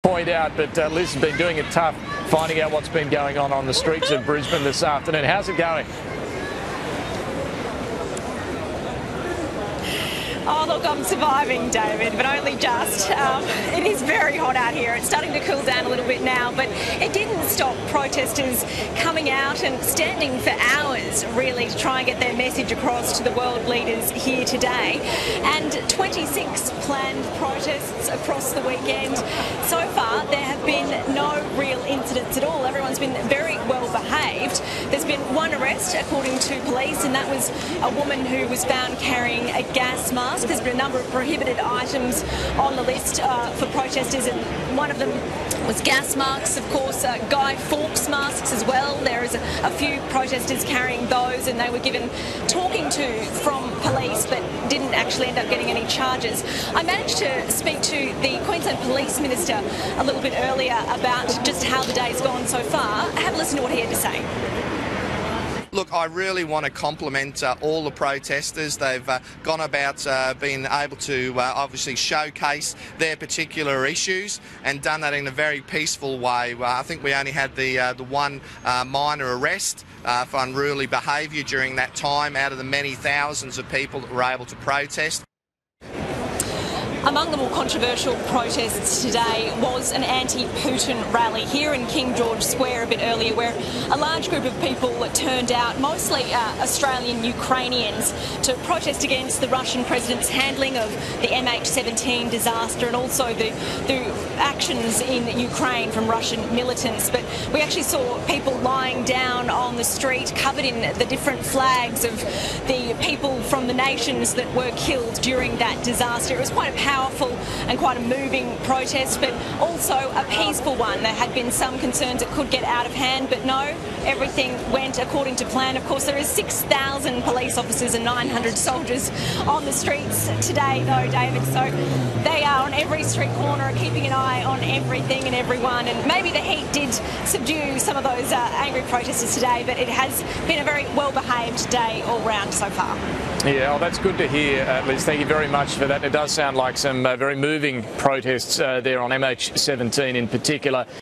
point out, but Liz has been doing it tough, finding out what's been going on the streets of Brisbane this afternoon. How's it going? Oh, look, I'm surviving, David, but only just. It is very hot out here. It's starting to cool down a little bit now, but it didn't stop protesters coming out and standing for hours, really, to try and get their message across to the world leaders here today. And 26 planned protests across the weekend. So far, there have been no real incidents at all. Everyone's been very well behaved. There's been one arrest, according to police, and that was a woman who was found carrying a gas mask. There's been a number of prohibited items on the list for protesters, and one of them was gas masks, of course, Guy Fawkes masks as well. There is a few protesters carrying those, and they were given talking to from police but didn't actually end up getting any charges. I managed to speak to the Queensland Police Minister a little bit earlier about just how the day's gone so far. Have a listen to what he had to say. Look, I really want to compliment all the protesters. They've gone about being able to obviously showcase their particular issues and done that in a very peaceful way. I think we only had the one minor arrest for unruly behaviour during that time out of the many thousands of people that were able to protest. Among the more controversial protests today was an anti-Putin rally here in King George Square a bit earlier, where a large group of people turned out, mostly Australian Ukrainians, to protest against the Russian president's handling of the MH17 disaster and also the actions in Ukraine from Russian militants. But we actually saw people lying down on the street covered in the different flags of the people from the nations that were killed during that disaster. It was quite a powerful and quite a moving protest, but also a peaceful one. There had been some concerns it could get out of hand, but no, everything went according to plan. Of course, there is 6,000 police officers and 900 soldiers on the streets today, though, David, so they are on every street corner, keeping an eye on everything and everyone, and maybe the heat did subdue some of those angry protesters today, but it has been a very well-behaved day all round so far. Yeah, well, that's good to hear, Liz. Thank you very much for that. It does sound like some very moving protests there on MH17 in particular.